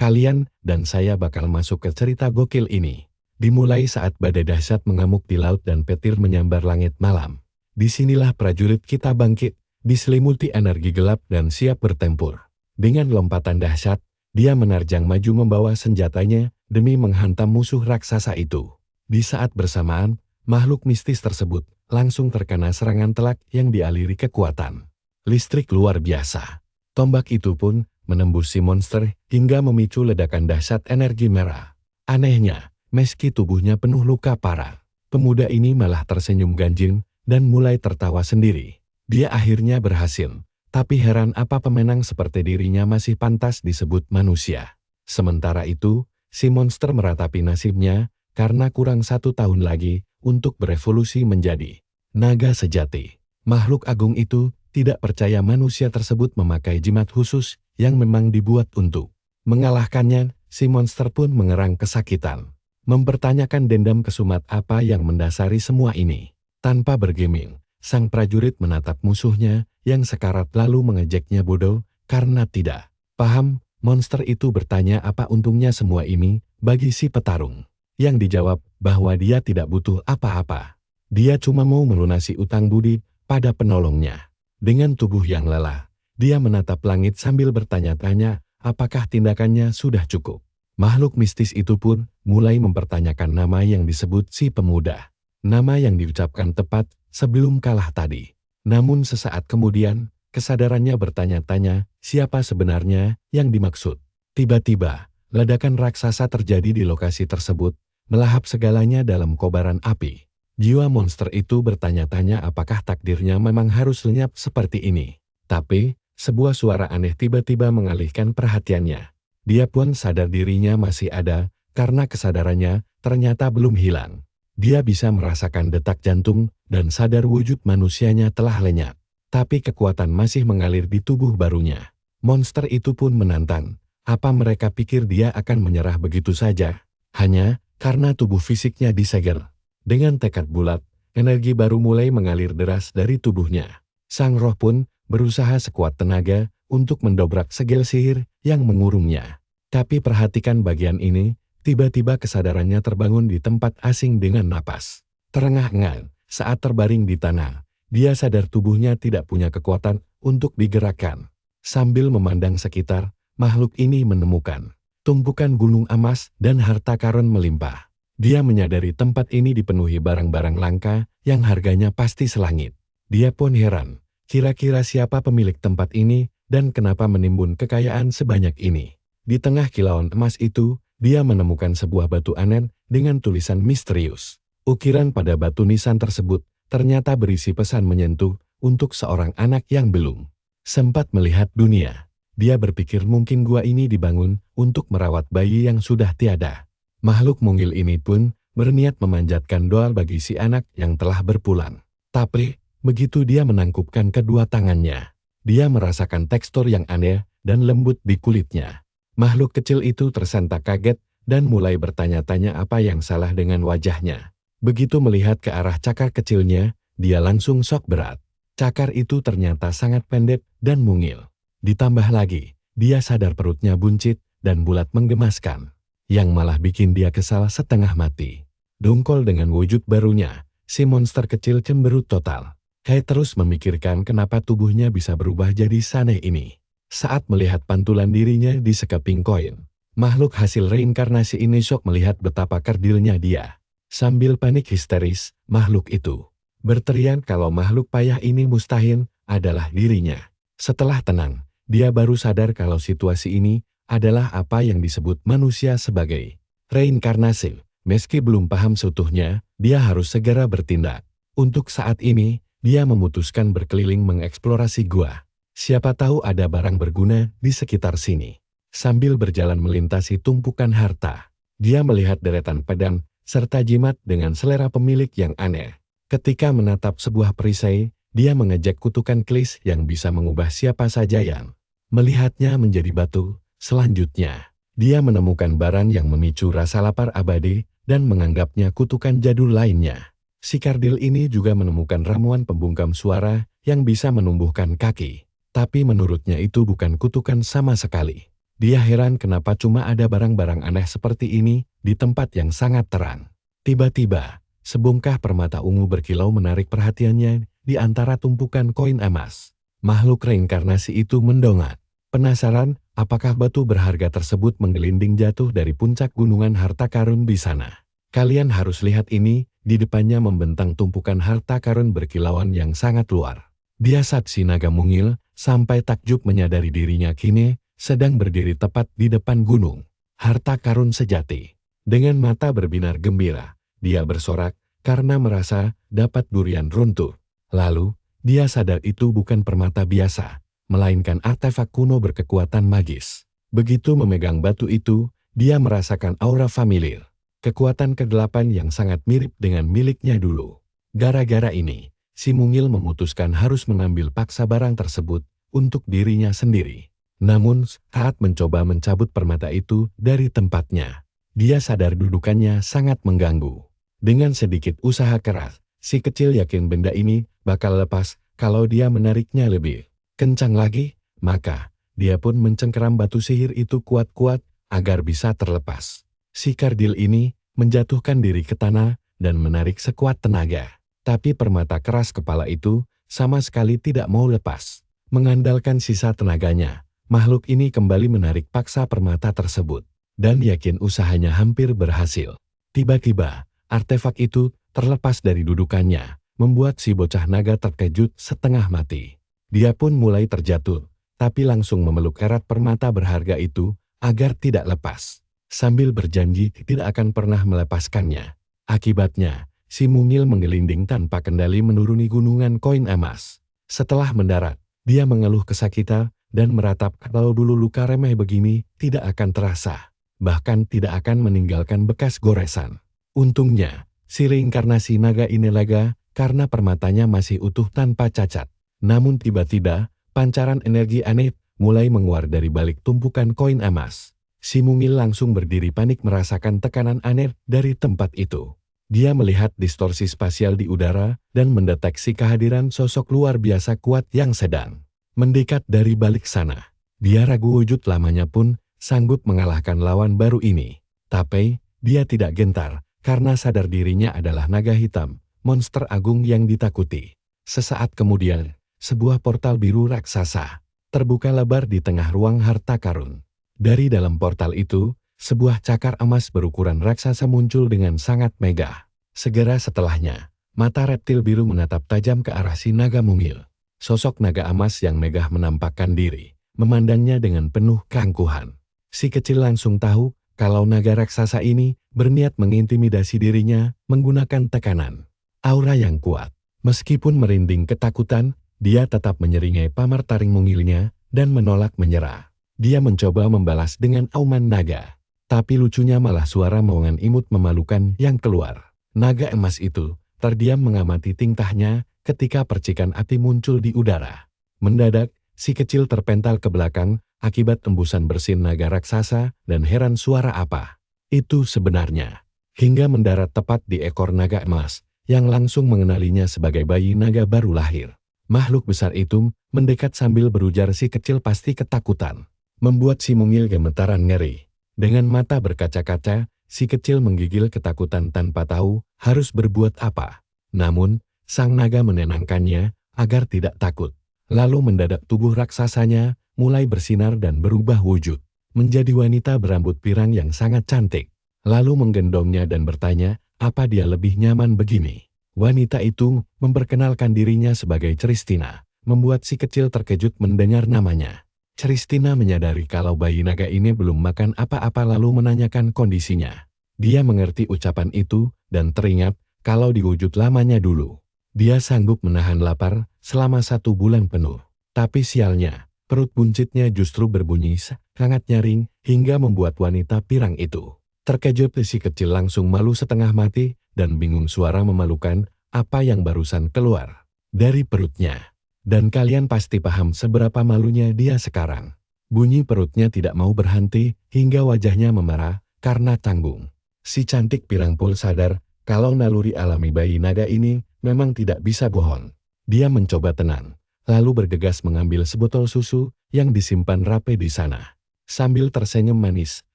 Kalian dan saya bakal masuk ke cerita gokil ini. Dimulai saat badai dahsyat mengamuk di laut dan petir menyambar langit malam. Disinilah prajurit kita bangkit, diselimuti energi gelap dan siap bertempur. Dengan lompatan dahsyat, dia menerjang maju membawa senjatanya demi menghantam musuh raksasa itu. Di saat bersamaan, makhluk mistis tersebut langsung terkena serangan telak yang dialiri kekuatan listrik luar biasa. Tombak itu pun menembus si monster hingga memicu ledakan dahsyat energi merah. Anehnya, meski tubuhnya penuh luka parah, pemuda ini malah tersenyum ganjil dan mulai tertawa sendiri. Dia akhirnya berhasil, tapi heran apa pemenang seperti dirinya masih pantas disebut manusia. Sementara itu, si monster meratapi nasibnya karena kurang 1 tahun lagi untuk berevolusi menjadi naga sejati. Makhluk agung itu tidak percaya manusia tersebut memakai jimat khusus yang memang dibuat untuk mengalahkannya. Si monster pun mengerang kesakitan, mempertanyakan dendam kesumat apa yang mendasari semua ini. Tanpa bergeming, sang prajurit menatap musuhnya yang sekarat lalu mengejeknya bodoh karena tidak paham. Monster itu bertanya apa untungnya semua ini bagi si petarung. Yang dijawab bahwa dia tidak butuh apa-apa. Dia cuma mau melunasi utang budi pada penolongnya. Dengan tubuh yang lelah, dia menatap langit sambil bertanya-tanya apakah tindakannya sudah cukup. Makhluk mistis itu pun mulai mempertanyakan nama yang disebut si pemuda. Nama yang diucapkan tepat sebelum kalah tadi. Namun sesaat kemudian, kesadarannya bertanya-tanya siapa sebenarnya yang dimaksud. Tiba-tiba, ledakan raksasa terjadi di lokasi tersebut, melahap segalanya dalam kobaran api. Jiwa monster itu bertanya-tanya apakah takdirnya memang harus lenyap seperti ini. Tapi, sebuah suara aneh tiba-tiba mengalihkan perhatiannya. Dia pun sadar dirinya masih ada, karena kesadarannya ternyata belum hilang. Dia bisa merasakan detak jantung dan sadar wujud manusianya telah lenyap. Tapi kekuatan masih mengalir di tubuh barunya. Monster itu pun menantang. Apa mereka pikir dia akan menyerah begitu saja? Hanya karena tubuh fisiknya disegel. Dengan tekad bulat, energi baru mulai mengalir deras dari tubuhnya. Sang roh pun berusaha sekuat tenaga untuk mendobrak segel sihir yang mengurungnya. Tapi perhatikan bagian ini. Tiba-tiba kesadarannya terbangun di tempat asing dengan napas terengah-engah. Saat terbaring di tanah, dia sadar tubuhnya tidak punya kekuatan untuk digerakkan. Sambil memandang sekitar, makhluk ini menemukan tumpukan gunung emas dan harta karun melimpah. Dia menyadari tempat ini dipenuhi barang-barang langka yang harganya pasti selangit. Dia pun heran, kira-kira siapa pemilik tempat ini dan kenapa menimbun kekayaan sebanyak ini. Di tengah kilauan emas itu, dia menemukan sebuah batu aneh dengan tulisan misterius. Ukiran pada batu nisan tersebut ternyata berisi pesan menyentuh untuk seorang anak yang belum sempat melihat dunia. Dia berpikir mungkin gua ini dibangun untuk merawat bayi yang sudah tiada. Makhluk mungil ini pun berniat memanjatkan doa bagi si anak yang telah berpulang. Tapi, begitu dia menangkupkan kedua tangannya, dia merasakan tekstur yang aneh dan lembut di kulitnya. Makhluk kecil itu tersentak kaget dan mulai bertanya-tanya apa yang salah dengan wajahnya. Begitu melihat ke arah cakar kecilnya, dia langsung shock berat. Cakar itu ternyata sangat pendek dan mungil. Ditambah lagi, dia sadar perutnya buncit dan bulat menggemaskan, yang malah bikin dia kesal setengah mati. Dongkol dengan wujud barunya, si monster kecil cemberut total. Hai terus memikirkan kenapa tubuhnya bisa berubah jadi saneh ini. Saat melihat pantulan dirinya di sekeping koin, makhluk hasil reinkarnasi ini syok melihat betapa kerdilnya dia. Sambil panik histeris, makhluk itu berteriak kalau makhluk payah ini mustahil adalah dirinya. Setelah tenang, dia baru sadar kalau situasi ini adalah apa yang disebut manusia sebagai reinkarnasi. Meski belum paham seutuhnya, dia harus segera bertindak. Untuk saat ini, dia memutuskan berkeliling mengeksplorasi gua. Siapa tahu ada barang berguna di sekitar sini. Sambil berjalan melintasi tumpukan harta, dia melihat deretan pedang serta jimat dengan selera pemilik yang aneh. Ketika menatap sebuah perisai, dia mengejek kutukan klis yang bisa mengubah siapa saja yang melihatnya menjadi batu. Selanjutnya, dia menemukan barang yang memicu rasa lapar abadi dan menganggapnya kutukan jadul lainnya. Si kardil ini juga menemukan ramuan pembungkam suara yang bisa menumbuhkan kaki. Tapi menurutnya itu bukan kutukan sama sekali. Dia heran kenapa cuma ada barang-barang aneh seperti ini di tempat yang sangat terang. Tiba-tiba, sebongkah permata ungu berkilau menarik perhatiannya di antara tumpukan koin emas. Makhluk reinkarnasi itu mendongak. Penasaran apakah batu berharga tersebut menggelinding jatuh dari puncak gunungan harta karun di sana. Kalian harus lihat ini, di depannya membentang tumpukan harta karun berkilauan yang sangat luar. Biasat si naga mungil, sampai takjub menyadari dirinya kini sedang berdiri tepat di depan gunung. Harta karun sejati. Dengan mata berbinar gembira, dia bersorak karena merasa dapat durian runtuh. Lalu, dia sadar itu bukan permata biasa, melainkan artefak kuno berkekuatan magis. Begitu memegang batu itu, dia merasakan aura familiar. Kekuatan kegelapan yang sangat mirip dengan miliknya dulu. Gara-gara ini, si mungil memutuskan harus mengambil paksa barang tersebut untuk dirinya sendiri. Namun, saat mencoba mencabut permata itu dari tempatnya, dia sadar dudukannya sangat mengganggu. Dengan sedikit usaha keras, si kecil yakin benda ini bakal lepas kalau dia menariknya lebih kencang lagi, maka dia pun mencengkeram batu sihir itu kuat-kuat agar bisa terlepas. Si kardil ini menjatuhkan diri ke tanah dan menarik sekuat tenaga. Tapi permata keras kepala itu sama sekali tidak mau lepas. Mengandalkan sisa tenaganya, makhluk ini kembali menarik paksa permata tersebut. Dan yakin usahanya hampir berhasil. Tiba-tiba, artefak itu terlepas dari dudukannya, membuat si bocah naga terkejut setengah mati. Dia pun mulai terjatuh, tapi langsung memeluk erat permata berharga itu agar tidak lepas. Sambil berjanji tidak akan pernah melepaskannya. Akibatnya, si mungil menggelinding tanpa kendali menuruni gunungan koin emas. Setelah mendarat, dia mengeluh kesakitan dan meratap kalau dulu luka remeh begini tidak akan terasa. Bahkan tidak akan meninggalkan bekas goresan. Untungnya, si reinkarnasi naga ini lega karena permatanya masih utuh tanpa cacat. Namun tiba-tiba, pancaran energi aneh mulai menguar dari balik tumpukan koin emas. Si mungil langsung berdiri panik merasakan tekanan aneh dari tempat itu. Dia melihat distorsi spasial di udara dan mendeteksi kehadiran sosok luar biasa kuat yang sedang mendekat dari balik sana. Dia ragu wujud lamanya pun sanggup mengalahkan lawan baru ini. Tapi, dia tidak gentar karena sadar dirinya adalah naga hitam, monster agung yang ditakuti. Sesaat kemudian, sebuah portal biru raksasa terbuka lebar di tengah ruang harta karun. Dari dalam portal itu, sebuah cakar emas berukuran raksasa muncul dengan sangat megah. Segera setelahnya, mata reptil biru menatap tajam ke arah si naga mungil. Sosok naga emas yang megah menampakkan diri, memandangnya dengan penuh keangkuhan. Si kecil langsung tahu kalau naga raksasa ini berniat mengintimidasi dirinya menggunakan tekanan aura yang kuat. Meskipun merinding ketakutan, dia tetap menyeringai pamar taring mungilnya dan menolak menyerah. Dia mencoba membalas dengan auman naga. Tapi lucunya malah suara moongan imut memalukan yang keluar. Naga emas itu terdiam mengamati tingkahnya ketika percikan api muncul di udara. Mendadak, si kecil terpental ke belakang akibat embusan bersin naga raksasa dan heran suara apa itu sebenarnya. Hingga mendarat tepat di ekor naga emas yang langsung mengenalinya sebagai bayi naga baru lahir. Makhluk besar itu mendekat sambil berujar si kecil pasti ketakutan. Membuat si mungil gemetaran ngeri. Dengan mata berkaca-kaca, si kecil menggigil ketakutan tanpa tahu harus berbuat apa. Namun, sang naga menenangkannya agar tidak takut. Lalu mendadak tubuh raksasanya mulai bersinar dan berubah wujud. Menjadi wanita berambut pirang yang sangat cantik. Lalu menggendongnya dan bertanya, apa dia lebih nyaman begini? Wanita itu memperkenalkan dirinya sebagai Cristina, membuat si kecil terkejut mendengar namanya. Cristina menyadari kalau bayi naga ini belum makan apa-apa lalu menanyakan kondisinya. Dia mengerti ucapan itu dan teringat kalau di wujud lamanya dulu. Dia sanggup menahan lapar selama 1 bulan penuh. Tapi sialnya, perut buncitnya justru berbunyi sangat nyaring hingga membuat wanita pirang itu terkejut. Si kecil langsung malu setengah mati dan bingung suara memalukan apa yang barusan keluar dari perutnya. Dan kalian pasti paham seberapa malunya dia sekarang. Bunyi perutnya tidak mau berhenti hingga wajahnya memerah karena tanggung. Si cantik pirang pul sadar kalau naluri alami bayi naga ini memang tidak bisa bohong. Dia mencoba tenang, lalu bergegas mengambil sebotol susu yang disimpan rapi di sana. Sambil tersenyum manis,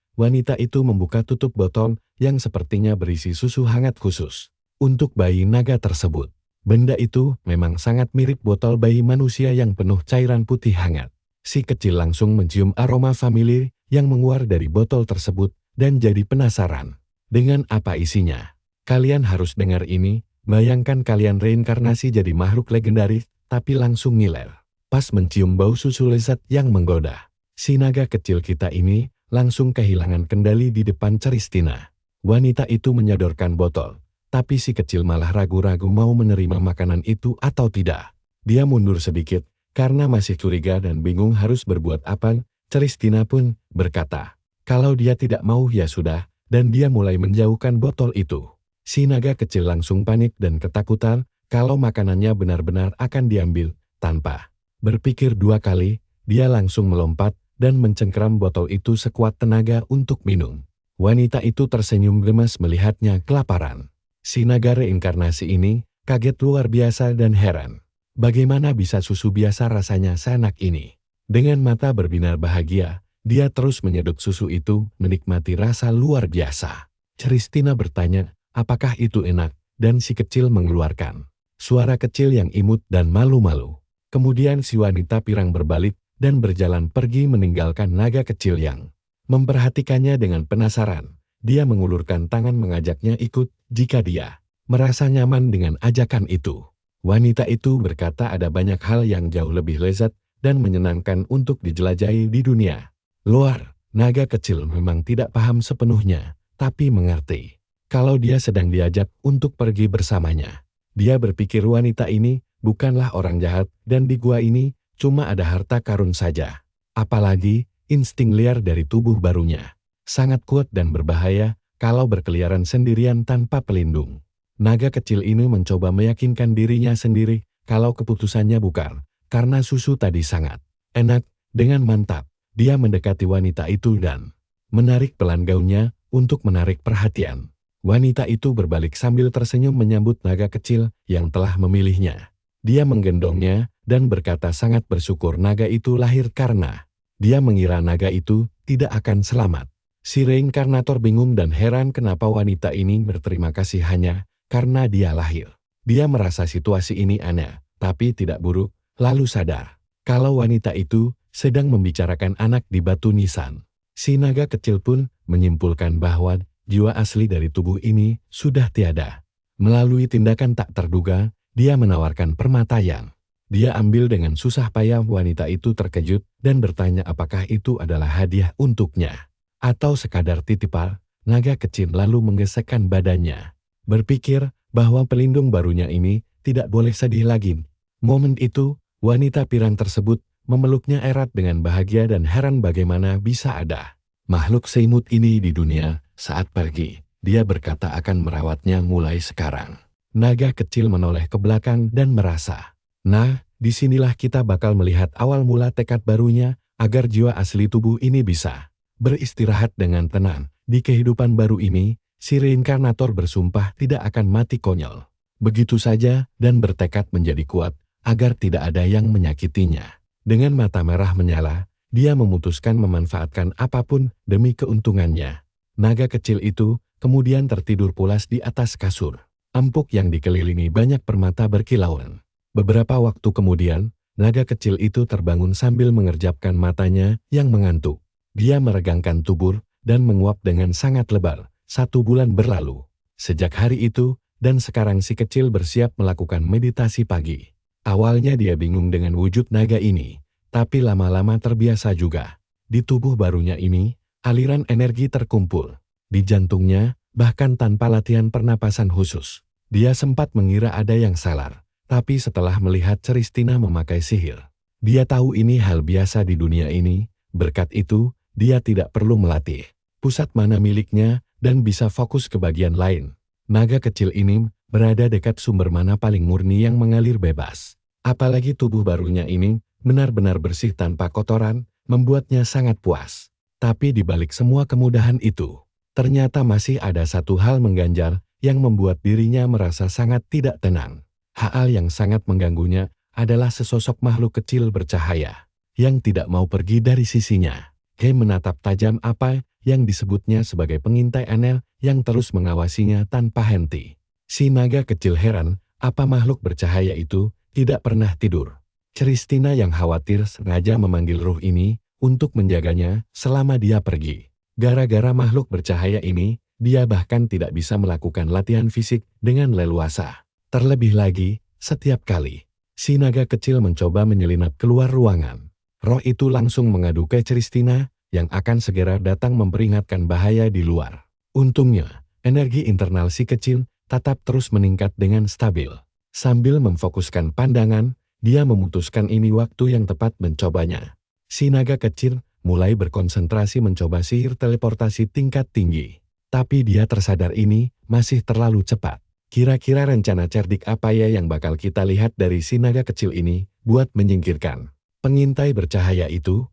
wanita itu membuka tutup botol yang sepertinya berisi susu hangat khusus untuk bayi naga tersebut. Benda itu memang sangat mirip botol bayi manusia yang penuh cairan putih hangat. Si kecil langsung mencium aroma familiar yang menguar dari botol tersebut dan jadi penasaran. Dengan apa isinya? Kalian harus dengar ini. Bayangkan kalian reinkarnasi jadi makhluk legendaris, tapi langsung ngiler. Pas mencium bau susu lezat yang menggoda, si naga kecil kita ini langsung kehilangan kendali di depan Christina. Wanita itu menyodorkan botol, tapi si kecil malah ragu-ragu mau menerima makanan itu atau tidak. Dia mundur sedikit, karena masih curiga dan bingung harus berbuat apa. Christina pun berkata, kalau dia tidak mau ya sudah, dan dia mulai menjauhkan botol itu. Si naga kecil langsung panik dan ketakutan kalau makanannya benar-benar akan diambil. Tanpa berpikir dua kali, dia langsung melompat dan mencengkeram botol itu sekuat tenaga untuk minum. Wanita itu tersenyum gemas melihatnya kelaparan. Si naga reinkarnasi ini kaget luar biasa dan heran. Bagaimana bisa susu biasa rasanya seenak ini? Dengan mata berbinar bahagia, dia terus menyedot susu itu menikmati rasa luar biasa. Christina bertanya, apakah itu enak? Dan si kecil mengeluarkan suara kecil yang imut dan malu-malu. Kemudian si wanita pirang berbalik dan berjalan pergi meninggalkan naga kecil yang memperhatikannya dengan penasaran. Dia mengulurkan tangan mengajaknya ikut jika dia merasa nyaman dengan ajakan itu. Wanita itu berkata ada banyak hal yang jauh lebih lezat dan menyenangkan untuk dijelajahi di dunia luar. Naga kecil memang tidak paham sepenuhnya, tapi mengerti kalau dia sedang diajak untuk pergi bersamanya. Dia berpikir wanita ini bukanlah orang jahat dan di gua ini cuma ada harta karun saja. Apalagi insting liar dari tubuh barunya sangat kuat dan berbahaya kalau berkeliaran sendirian tanpa pelindung. Naga kecil ini mencoba meyakinkan dirinya sendiri kalau keputusannya bukan karena susu tadi sangat enak. Dengan mantap, dia mendekati wanita itu dan menarik pelan gaunnya untuk menarik perhatian. Wanita itu berbalik sambil tersenyum menyambut naga kecil yang telah memilihnya. Dia menggendongnya dan berkata sangat bersyukur naga itu lahir karena dia mengira naga itu tidak akan selamat. Si reinkarnator bingung dan heran kenapa wanita ini berterima kasih hanya karena dia lahir. Dia merasa situasi ini aneh, tapi tidak buruk, lalu sadar kalau wanita itu sedang membicarakan anak di batu nisan. Si naga kecil pun menyimpulkan bahwa jiwa asli dari tubuh ini sudah tiada. Melalui tindakan tak terduga, dia menawarkan permata yang dia ambil dengan susah payah. Wanita itu terkejut dan bertanya apakah itu adalah hadiah untuknya atau sekadar titipan. Naga kecil lalu menggesekkan badannya, berpikir bahwa pelindung barunya ini tidak boleh sedih lagi. Momen itu, wanita pirang tersebut memeluknya erat dengan bahagia dan heran bagaimana bisa ada makhluk seimut ini di dunia. Saat pergi, dia berkata akan merawatnya mulai sekarang. Naga kecil menoleh ke belakang dan merasa, nah, disinilah kita bakal melihat awal mula tekad barunya agar jiwa asli tubuh ini bisa beristirahat dengan tenang. Di kehidupan baru ini, si reinkarnator bersumpah tidak akan mati konyol begitu saja dan bertekad menjadi kuat agar tidak ada yang menyakitinya. Dengan mata merah menyala, dia memutuskan memanfaatkan apapun demi keuntungannya. Naga kecil itu kemudian tertidur pulas di atas kasur empuk yang dikelilingi banyak permata berkilauan. Beberapa waktu kemudian, naga kecil itu terbangun sambil mengerjapkan matanya yang mengantuk. Dia meregangkan tubuh dan menguap dengan sangat lebar. 1 bulan berlalu sejak hari itu, dan sekarang si kecil bersiap melakukan meditasi pagi. Awalnya dia bingung dengan wujud naga ini, tapi lama-lama terbiasa juga. Di tubuh barunya ini, aliran energi terkumpul di jantungnya, bahkan tanpa latihan pernapasan khusus. Dia sempat mengira ada yang salah, tapi setelah melihat Christina memakai sihir, dia tahu ini hal biasa di dunia ini. Berkat itu, dia tidak perlu melatih pusat mana miliknya dan bisa fokus ke bagian lain. Naga kecil ini berada dekat sumber mana paling murni yang mengalir bebas. Apalagi tubuh barunya ini benar-benar bersih tanpa kotoran, membuatnya sangat puas. Tapi di balik semua kemudahan itu, ternyata masih ada satu hal mengganjal yang membuat dirinya merasa sangat tidak tenang. Hal yang sangat mengganggunya adalah sesosok makhluk kecil bercahaya yang tidak mau pergi dari sisinya. He menatap tajam apa yang disebutnya sebagai pengintai Enel yang terus mengawasinya tanpa henti. Si naga kecil heran, apa makhluk bercahaya itu tidak pernah tidur. Christina yang khawatir sengaja memanggil ruh ini untuk menjaganya selama dia pergi. Gara-gara makhluk bercahaya ini, dia bahkan tidak bisa melakukan latihan fisik dengan leluasa. Terlebih lagi, setiap kali si naga kecil mencoba menyelinap keluar ruangan, roh itu langsung mengadu ke Christina yang akan segera datang memperingatkan bahaya di luar. Untungnya, energi internal si kecil tetap terus meningkat dengan stabil. Sambil memfokuskan pandangan, dia memutuskan ini waktu yang tepat mencobanya. Si naga kecil mulai berkonsentrasi mencoba sihir teleportasi tingkat tinggi. Tapi dia tersadar ini masih terlalu cepat. Kira-kira rencana cerdik apa ya yang bakal kita lihat dari si naga kecil ini buat menyingkirkan pengintai bercahaya itu?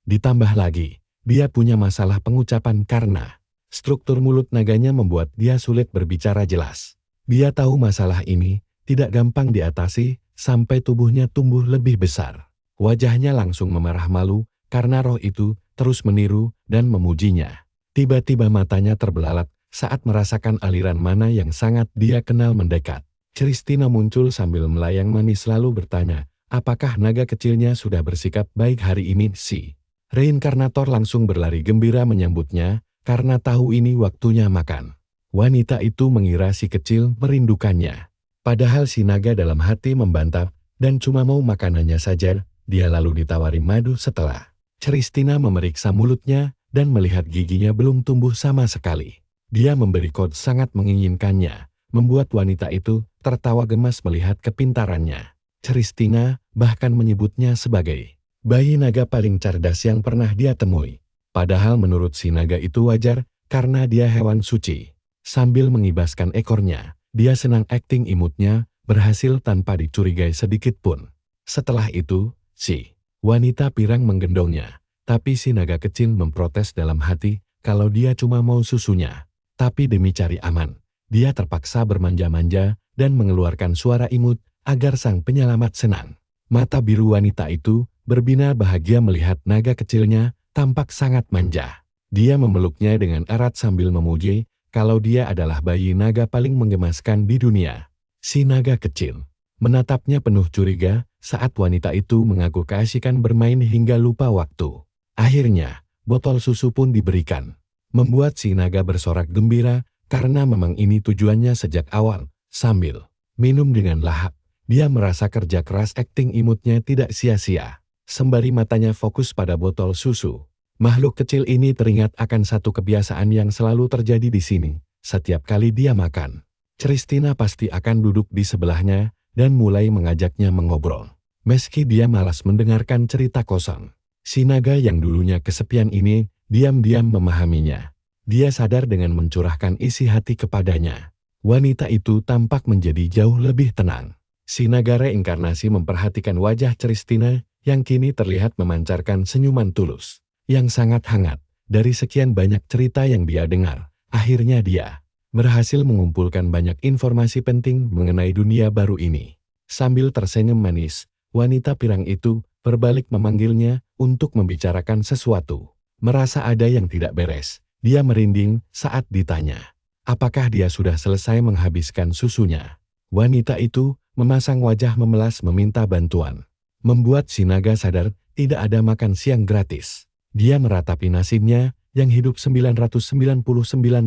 Ditambah lagi, dia punya masalah pengucapan karena struktur mulut naganya membuat dia sulit berbicara jelas. Dia tahu masalah ini tidak gampang diatasi sampai tubuhnya tumbuh lebih besar. Wajahnya langsung memerah malu karena roh itu terus meniru dan memujinya. Tiba-tiba matanya terbelalak saat merasakan aliran mana yang sangat dia kenal mendekat. Christina muncul sambil melayang manis lalu bertanya, apakah naga kecilnya sudah bersikap baik hari ini? Si reinkarnator langsung berlari gembira menyambutnya karena tahu ini waktunya makan. Wanita itu mengira si kecil merindukannya. Padahal si naga dalam hati membantah dan cuma mau makanannya saja. Dia lalu ditawari madu setelah Christina memeriksa mulutnya dan melihat giginya belum tumbuh sama sekali. Dia memberi kode sangat menginginkannya, membuat wanita itu tertawa gemas melihat kepintarannya. Christina bahkan menyebutnya sebagai bayi naga paling cerdas yang pernah dia temui. Padahal menurut si naga itu wajar karena dia hewan suci. Sambil mengibaskan ekornya, dia senang akting imutnya berhasil tanpa dicurigai sedikit pun. Setelah itu, si wanita pirang menggendongnya, tapi si naga kecil memprotes dalam hati kalau dia cuma mau susunya. Tapi demi cari aman, dia terpaksa bermanja-manja dan mengeluarkan suara imut agar sang penyelamat senang. Mata biru wanita itu berbinar bahagia melihat naga kecilnya tampak sangat manja. Dia memeluknya dengan erat sambil memuji kalau dia adalah bayi naga paling menggemaskan di dunia. Si naga kecil menatapnya penuh curiga saat wanita itu mengaku keasikan bermain hingga lupa waktu. Akhirnya, botol susu pun diberikan. Membuat si naga bersorak gembira karena memang ini tujuannya sejak awal. Sambil minum dengan lahap, dia merasa kerja keras akting imutnya tidak sia-sia. Sembari matanya fokus pada botol susu. Makhluk kecil ini teringat akan satu kebiasaan yang selalu terjadi di sini. Setiap kali dia makan, Christina pasti akan duduk di sebelahnya dan mulai mengajaknya mengobrol. Meski dia malas mendengarkan cerita kosong, si naga yang dulunya kesepian ini diam-diam memahaminya. Dia sadar dengan mencurahkan isi hati kepadanya. Wanita itu tampak menjadi jauh lebih tenang. Si naga reinkarnasi memperhatikan wajah Christina yang kini terlihat memancarkan senyuman tulus, yang sangat hangat. Dari sekian banyak cerita yang dia dengar, akhirnya dia berhasil mengumpulkan banyak informasi penting mengenai dunia baru ini. Sambil tersenyum manis, wanita pirang itu berbalik memanggilnya untuk membicarakan sesuatu. Merasa ada yang tidak beres, dia merinding saat ditanya, apakah dia sudah selesai menghabiskan susunya. Wanita itu memasang wajah memelas meminta bantuan. Membuat si naga sadar tidak ada makan siang gratis. Dia meratapi nasibnya yang hidup 999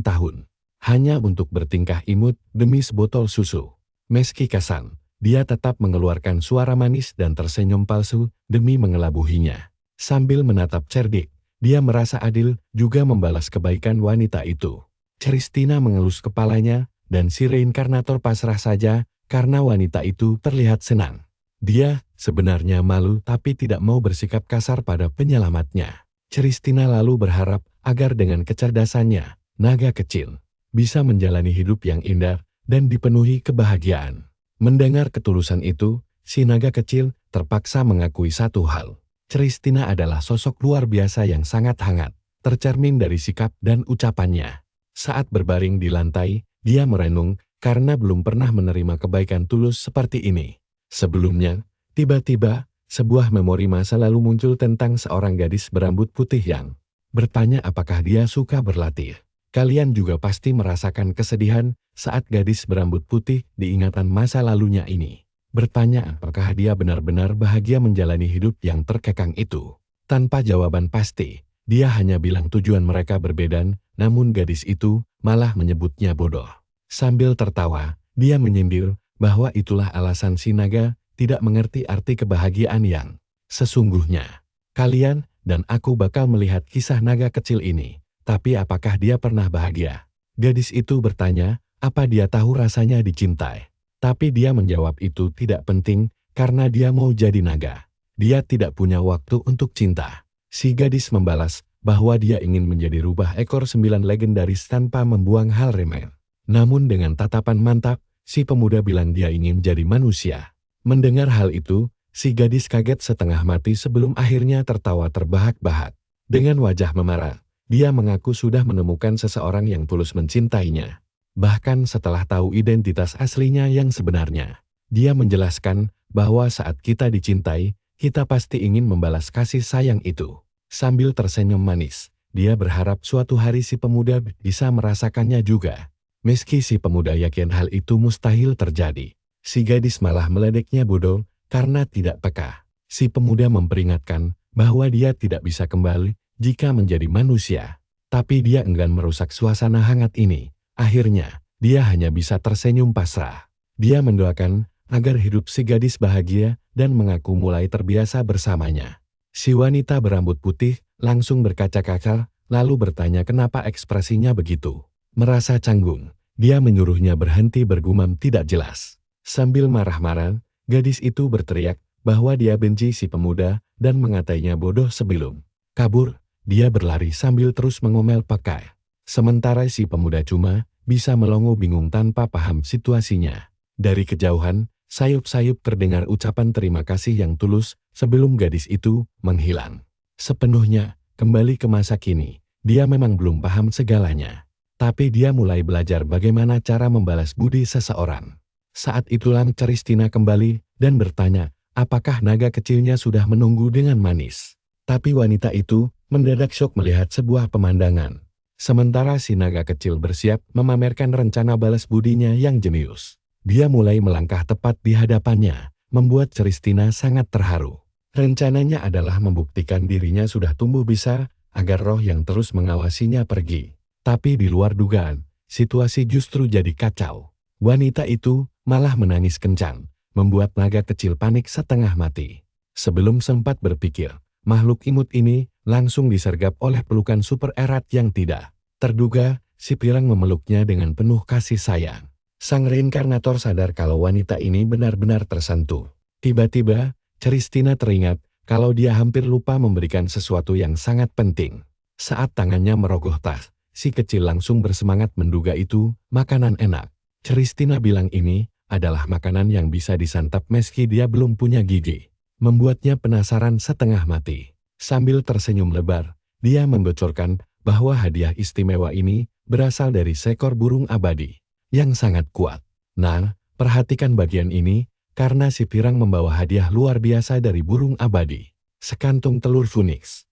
tahun. Hanya untuk bertingkah imut demi sebotol susu. Meski kasar, dia tetap mengeluarkan suara manis dan tersenyum palsu demi mengelabuhinya. Sambil menatap cerdik, dia merasa adil juga membalas kebaikan wanita itu. Christina mengelus kepalanya dan si reinkarnator pasrah saja karena wanita itu terlihat senang. Dia sebenarnya malu tapi tidak mau bersikap kasar pada penyelamatnya. Christina lalu berharap agar dengan kecerdasannya, naga kecil bisa menjalani hidup yang indah dan dipenuhi kebahagiaan. Mendengar ketulusan itu, si naga kecil terpaksa mengakui satu hal. Christina adalah sosok luar biasa yang sangat hangat, tercermin dari sikap dan ucapannya. Saat berbaring di lantai, dia merenung karena belum pernah menerima kebaikan tulus seperti ini. Sebelumnya, tiba-tiba, Sebuah memori masa lalu muncul tentang seorang gadis berambut putih yang bertanya apakah dia suka berlatih. Kalian juga pasti merasakan kesedihan saat gadis berambut putih diingatan masa lalunya ini bertanya apakah dia benar-benar bahagia menjalani hidup yang terkekang itu. Tanpa jawaban pasti, dia hanya bilang tujuan mereka berbeda, namun gadis itu malah menyebutnya bodoh. Sambil tertawa, dia menyindir bahwa itulah alasan si naga tidak mengerti arti kebahagiaan yang sesungguhnya. Kalian dan aku bakal melihat kisah naga kecil ini, tapi apakah dia pernah bahagia? Gadis itu bertanya, apa dia tahu rasanya dicintai? Tapi dia menjawab itu tidak penting karena dia mau jadi naga. Dia tidak punya waktu untuk cinta. Si gadis membalas bahwa dia ingin menjadi rubah ekor 9 legendaris tanpa membuang hal remeh. Namun dengan tatapan mantap, si pemuda bilang dia ingin jadi manusia. Mendengar hal itu, si gadis kaget setengah mati sebelum akhirnya tertawa terbahak-bahak. Dengan wajah memarah, dia mengaku sudah menemukan seseorang yang tulus mencintainya. Bahkan setelah tahu identitas aslinya yang sebenarnya, dia menjelaskan bahwa saat kita dicintai, kita pasti ingin membalas kasih sayang itu. Sambil tersenyum manis, dia berharap suatu hari si pemuda bisa merasakannya juga. Meski si pemuda yakin hal itu mustahil terjadi, si gadis malah meledeknya bodoh karena tidak peka. Si pemuda memperingatkan bahwa dia tidak bisa kembali jika menjadi manusia. Tapi dia enggan merusak suasana hangat ini. Akhirnya, dia hanya bisa tersenyum pasrah. Dia mendoakan agar hidup si gadis bahagia dan mengaku mulai terbiasa bersamanya. Si wanita berambut putih langsung berkaca-kaca, lalu bertanya kenapa ekspresinya begitu. Merasa canggung, dia menyuruhnya berhenti bergumam tidak jelas. Sambil marah-marah, gadis itu berteriak bahwa dia benci si pemuda dan mengatainya bodoh sebelum kabur. Dia berlari sambil terus mengomel pakai. Sementara si pemuda cuma bisa melongo bingung tanpa paham situasinya. Dari kejauhan, sayup-sayup terdengar ucapan terima kasih yang tulus sebelum gadis itu menghilang. Sepenuhnya kembali ke masa kini, dia memang belum paham segalanya. Tapi dia mulai belajar bagaimana cara membalas budi seseorang. Saat itulah Christina kembali dan bertanya, apakah naga kecilnya sudah menunggu dengan manis. Tapi wanita itu mendadak syok melihat sebuah pemandangan. Sementara si naga kecil bersiap memamerkan rencana balas budinya yang jenius. Dia mulai melangkah tepat di hadapannya, membuat Christina sangat terharu. Rencananya adalah membuktikan dirinya sudah tumbuh besar agar roh yang terus mengawasinya pergi. Tapi di luar dugaan, situasi justru jadi kacau. Wanita itu malah menangis kencang, membuat naga kecil panik setengah mati. Sebelum sempat berpikir, makhluk imut ini langsung disergap oleh pelukan super erat yang tidak terduga. Si pirang memeluknya dengan penuh kasih sayang. Sang reinkarnator sadar kalau wanita ini benar-benar tersentuh. Tiba-tiba, Christina teringat kalau dia hampir lupa memberikan sesuatu yang sangat penting. Saat tangannya merogoh tas, si kecil langsung bersemangat menduga itu makanan enak. Christina bilang ini adalah makanan yang bisa disantap meski dia belum punya gigi. Membuatnya penasaran setengah mati. Sambil tersenyum lebar, dia membocorkan bahwa hadiah istimewa ini berasal dari seekor burung abadi yang sangat kuat. Nah, perhatikan bagian ini, karena si pirang membawa hadiah luar biasa dari burung abadi. Sekantung telur Phoenix.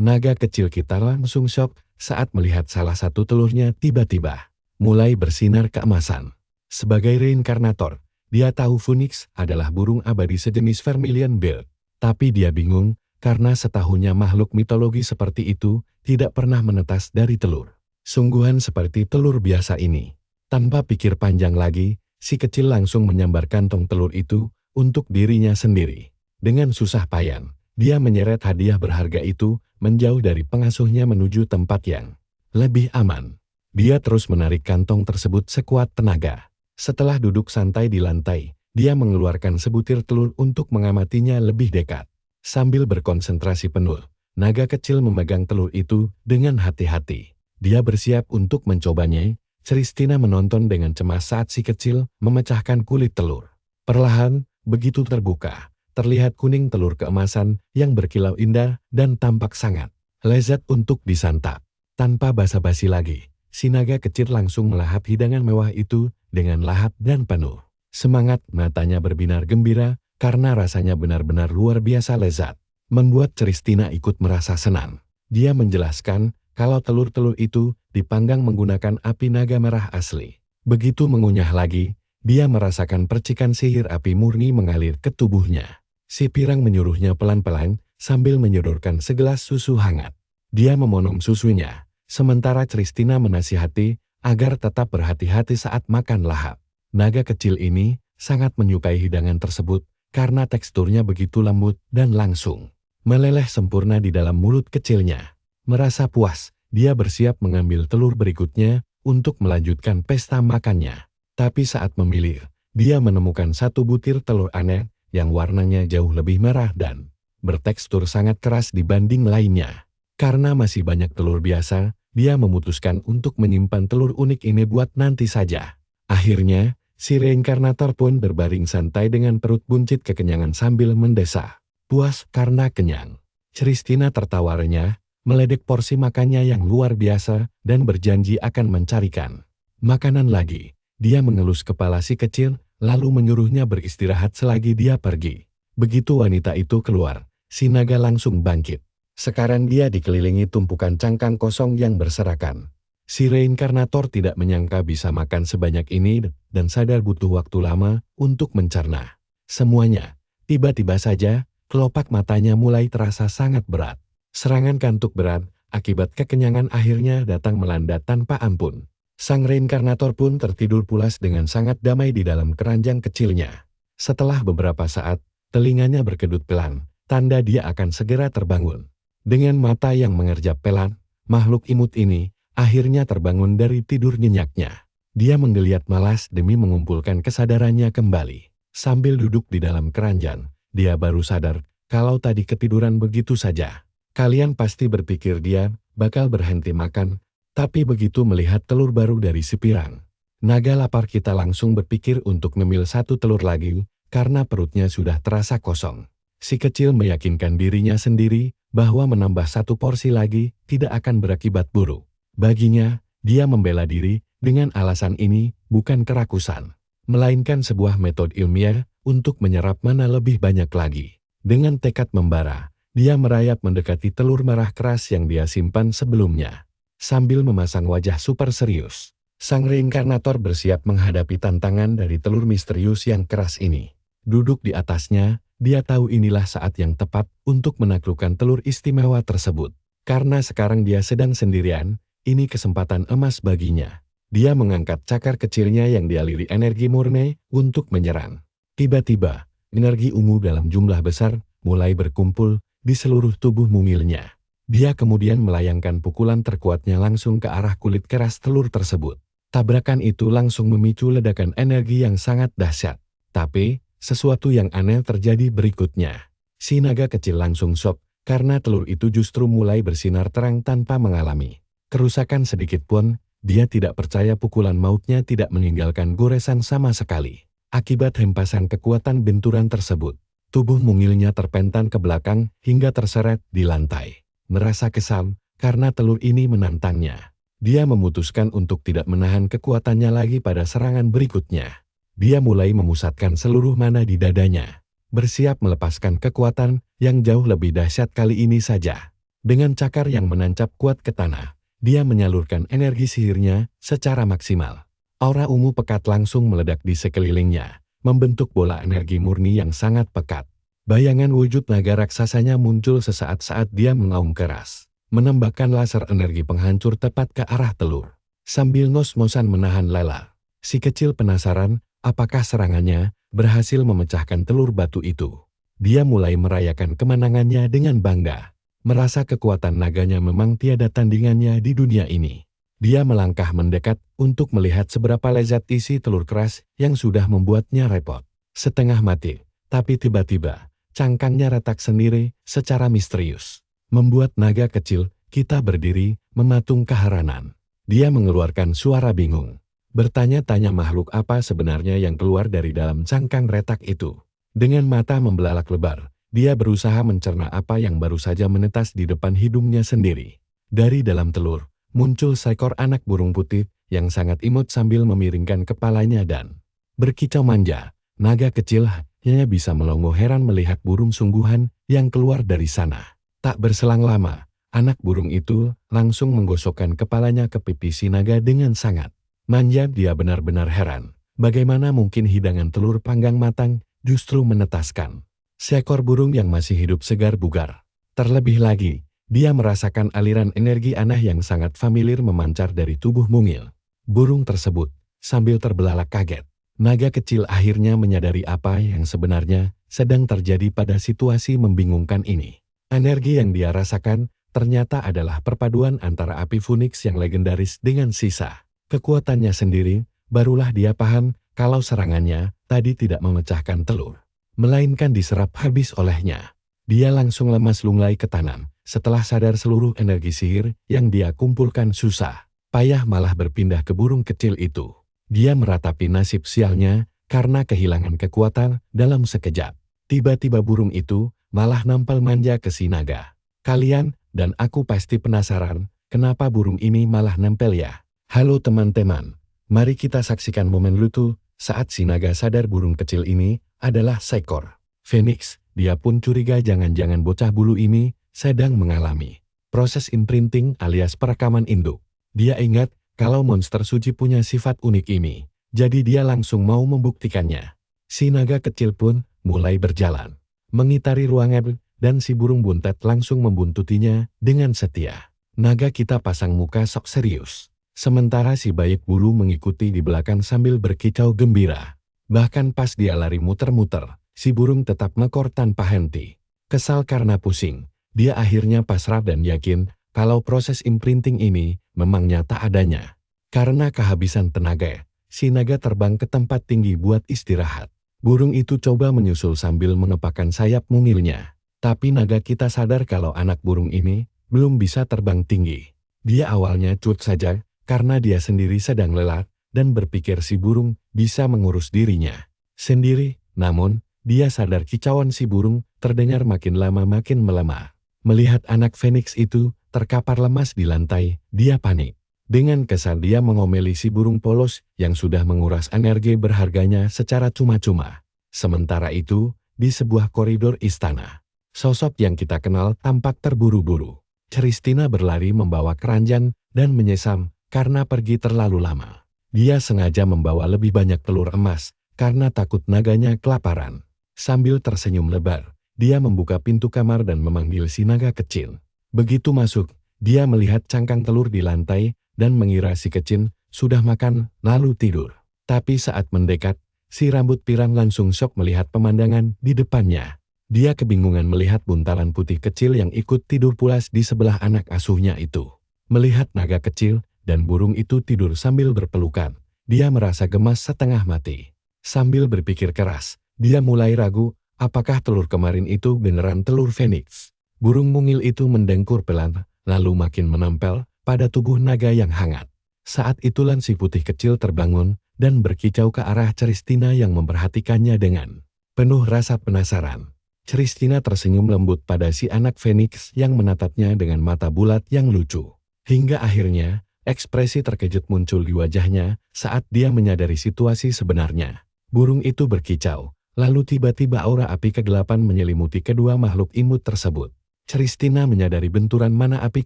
Naga kecil kita langsung syok saat melihat salah satu telurnya tiba-tiba mulai bersinar keemasan. Sebagai reinkarnator, dia tahu Phoenix adalah burung abadi sejenis vermilion bird. Tapi dia bingung, karena setahunya makhluk mitologi seperti itu tidak pernah menetas dari telur. Sungguhan seperti telur biasa ini. Tanpa pikir panjang lagi, si kecil langsung menyambar kantong telur itu untuk dirinya sendiri. Dengan susah payah, dia menyeret hadiah berharga itu menjauh dari pengasuhnya menuju tempat yang lebih aman. Dia terus menarik kantong tersebut sekuat tenaga. Setelah duduk santai di lantai, dia mengeluarkan sebutir telur untuk mengamatinya lebih dekat. Sambil berkonsentrasi penuh, naga kecil memegang telur itu dengan hati-hati. Dia bersiap untuk mencobanya. Christina menonton dengan cemas saat si kecil memecahkan kulit telur. Perlahan, begitu terbuka, terlihat kuning telur keemasan yang berkilau indah dan tampak sangat lezat untuk disantap. Tanpa basa-basi lagi, si naga kecil langsung melahap hidangan mewah itu dengan lahap dan penuh semangat. Matanya berbinar gembira karena rasanya benar-benar luar biasa lezat. Membuat Christina ikut merasa senang. Dia menjelaskan kalau telur-telur itu dipanggang menggunakan api naga merah asli. Begitu mengunyah lagi, dia merasakan percikan sihir api murni mengalir ke tubuhnya. Si pirang menyuruhnya pelan-pelan sambil menyodorkan segelas susu hangat. Dia meminum susunya, sementara Christina menasihati agar tetap berhati-hati saat makan lahap. Naga kecil ini sangat menyukai hidangan tersebut karena teksturnya begitu lembut dan langsung meleleh sempurna di dalam mulut kecilnya. Merasa puas, dia bersiap mengambil telur berikutnya untuk melanjutkan pesta makannya. Tapi saat memilih, dia menemukan satu butir telur aneh yang warnanya jauh lebih merah dan bertekstur sangat keras dibanding lainnya. Karena masih banyak telur biasa, dia memutuskan untuk menyimpan telur unik ini buat nanti saja. Akhirnya, si reinkarnator pun berbaring santai dengan perut buncit kekenyangan sambil mendesah. Puas karena kenyang. Christina tertawa renyah, meledek porsi makannya yang luar biasa dan berjanji akan mencarikan makanan lagi. Dia mengelus kepala si kecil, lalu menyuruhnya beristirahat selagi dia pergi. Begitu wanita itu keluar, si naga langsung bangkit. Sekarang dia dikelilingi tumpukan cangkang kosong yang berserakan. Si reinkarnator tidak menyangka bisa makan sebanyak ini dan sadar butuh waktu lama untuk mencerna semuanya. Tiba-tiba saja, kelopak matanya mulai terasa sangat berat. Serangan kantuk berat akibat kekenyangan akhirnya datang melanda tanpa ampun. Sang reinkarnator pun tertidur pulas dengan sangat damai di dalam keranjang kecilnya. Setelah beberapa saat, telinganya berkedut pelan, tanda dia akan segera terbangun. Dengan mata yang mengerjap pelan, makhluk imut ini akhirnya terbangun dari tidur nyenyaknya. Dia menggeliat malas demi mengumpulkan kesadarannya kembali. Sambil duduk di dalam keranjang, dia baru sadar kalau tadi ketiduran begitu saja. Kalian pasti berpikir dia bakal berhenti makan, tapi begitu melihat telur baru dari si pirang naga lapar, kita langsung berpikir untuk ngemil satu telur lagi karena perutnya sudah terasa kosong. Si kecil meyakinkan dirinya sendiri bahwa menambah satu porsi lagi tidak akan berakibat buruk. Baginya, dia membela diri dengan alasan ini bukan kerakusan, melainkan sebuah metode ilmiah untuk menyerap mana lebih banyak lagi. Dengan tekad membara, dia merayap mendekati telur merah keras yang dia simpan sebelumnya. Sambil memasang wajah super serius, sang reinkarnator bersiap menghadapi tantangan dari telur misterius yang keras ini. Duduk di atasnya, dia tahu inilah saat yang tepat untuk menaklukkan telur istimewa tersebut. Karena sekarang dia sedang sendirian, ini kesempatan emas baginya. Dia mengangkat cakar kecilnya yang dialiri energi murni untuk menyerang. Tiba-tiba, energi ungu dalam jumlah besar mulai berkumpul di seluruh tubuh mungilnya. Dia kemudian melayangkan pukulan terkuatnya langsung ke arah kulit keras telur tersebut. Tabrakan itu langsung memicu ledakan energi yang sangat dahsyat. Tapi, sesuatu yang aneh terjadi berikutnya. Si naga kecil langsung shock karena telur itu justru mulai bersinar terang tanpa mengalami kerusakan sedikit pun. Dia tidak percaya pukulan mautnya tidak meninggalkan goresan sama sekali. Akibat hempasan kekuatan benturan tersebut, tubuh mungilnya terpental ke belakang hingga terseret di lantai. Merasa kesal karena telur ini menantangnya, dia memutuskan untuk tidak menahan kekuatannya lagi pada serangan berikutnya. Dia mulai memusatkan seluruh mana di dadanya, bersiap melepaskan kekuatan yang jauh lebih dahsyat kali ini saja. Dengan cakar yang menancap kuat ke tanah, dia menyalurkan energi sihirnya secara maksimal. Aura ungu pekat langsung meledak di sekelilingnya, membentuk bola energi murni yang sangat pekat. Bayangan wujud naga raksasanya muncul sesaat saat dia mengaum keras, menembakkan laser energi penghancur tepat ke arah telur. Sambil ngos-ngosan menahan lelah, si kecil penasaran apakah serangannya berhasil memecahkan telur batu itu. Dia mulai merayakan kemenangannya dengan bangga, merasa kekuatan naganya memang tiada tandingannya di dunia ini. Dia melangkah mendekat untuk melihat seberapa lezat isi telur keras yang sudah membuatnya repot. Setengah mati, tapi tiba-tiba cangkangnya retak sendiri secara misterius, membuat naga kecil kita berdiri mematung keheranan. Dia mengeluarkan suara bingung, bertanya-tanya makhluk apa sebenarnya yang keluar dari dalam cangkang retak itu. Dengan mata membelalak lebar, dia berusaha mencerna apa yang baru saja menetas di depan hidungnya sendiri. Dari dalam telur, muncul seekor anak burung putih yang sangat imut sambil memiringkan kepalanya dan berkicau manja. Naga kecil Nyonya bisa melongo heran melihat burung sungguhan yang keluar dari sana. Tak berselang lama, anak burung itu langsung menggosokkan kepalanya ke pipi si naga dengan sangat manja. Dia benar-benar heran. Bagaimana mungkin hidangan telur panggang matang justru menetaskan seekor burung yang masih hidup segar bugar. Terlebih lagi, dia merasakan aliran energi aneh yang sangat familiar memancar dari tubuh mungil burung tersebut. Sambil terbelalak kaget, naga kecil akhirnya menyadari apa yang sebenarnya sedang terjadi pada situasi membingungkan ini. Energi yang dia rasakan ternyata adalah perpaduan antara api Phoenix yang legendaris dengan sisa kekuatannya sendiri. Barulah dia paham kalau serangannya tadi tidak memecahkan telur, melainkan diserap habis olehnya. Dia langsung lemas lunglai ke tanah setelah sadar seluruh energi sihir yang dia kumpulkan susah payah malah berpindah ke burung kecil itu. Dia meratapi nasib sialnya karena kehilangan kekuatan dalam sekejap. Tiba-tiba burung itu malah nampal manja ke si naga. Kalian dan aku pasti penasaran kenapa burung ini malah nempel ya. Halo teman-teman, mari kita saksikan momen lucu saat si naga sadar burung kecil ini adalah seekor Phoenix. Dia pun curiga jangan-jangan bocah bulu ini sedang mengalami proses imprinting alias perekaman induk. Dia ingat kalau monster suci punya sifat unik ini, jadi dia langsung mau membuktikannya. Si naga kecil pun mulai berjalan, mengitari ruangan, dan si burung buntet langsung membuntutinya dengan setia. Naga kita pasang muka sok serius, sementara si baik bulu mengikuti di belakang sambil berkicau gembira. Bahkan pas dia lari muter-muter, si burung tetap ngekor tanpa henti. Kesal karena pusing, dia akhirnya pasrah dan yakin kalau proses imprinting ini memang nyata adanya. Karena kehabisan tenaga, si naga terbang ke tempat tinggi buat istirahat. Burung itu coba menyusul sambil mengepakkan sayap mungilnya. Tapi naga kita sadar kalau anak burung ini belum bisa terbang tinggi. Dia awalnya cut saja karena dia sendiri sedang lelah dan berpikir si burung bisa mengurus dirinya sendiri. Namun, dia sadar kicauan si burung terdengar makin lama makin melemah. Melihat anak Phoenix itu terkapar lemas di lantai, dia panik. Dengan kesal dia mengomeli si burung polos yang sudah menguras energi berharganya secara cuma-cuma. Sementara itu, di sebuah koridor istana, sosok yang kita kenal tampak terburu-buru. Christina berlari membawa keranjang dan menyesam karena pergi terlalu lama. Dia sengaja membawa lebih banyak telur emas karena takut naganya kelaparan. Sambil tersenyum lebar, dia membuka pintu kamar dan memanggil si naga kecil. Begitu masuk, dia melihat cangkang telur di lantai dan mengira si kecil sudah makan lalu tidur. Tapi saat mendekat, si rambut pirang langsung syok melihat pemandangan di depannya. Dia kebingungan melihat buntalan putih kecil yang ikut tidur pulas di sebelah anak asuhnya itu. Melihat naga kecil dan burung itu tidur sambil berpelukan, dia merasa gemas setengah mati. Sambil berpikir keras, dia mulai ragu apakah telur kemarin itu beneran telur Phoenix. Burung mungil itu mendengkur pelan, lalu makin menempel pada tubuh naga yang hangat. Saat itulah si putih kecil terbangun dan berkicau ke arah Christina yang memperhatikannya dengan penuh rasa penasaran. Christina tersenyum lembut pada si anak Phoenix yang menatapnya dengan mata bulat yang lucu. Hingga akhirnya, ekspresi terkejut muncul di wajahnya saat dia menyadari situasi sebenarnya. Burung itu berkicau, lalu tiba-tiba aura api kegelapan menyelimuti kedua makhluk imut tersebut. Christina menyadari benturan mana api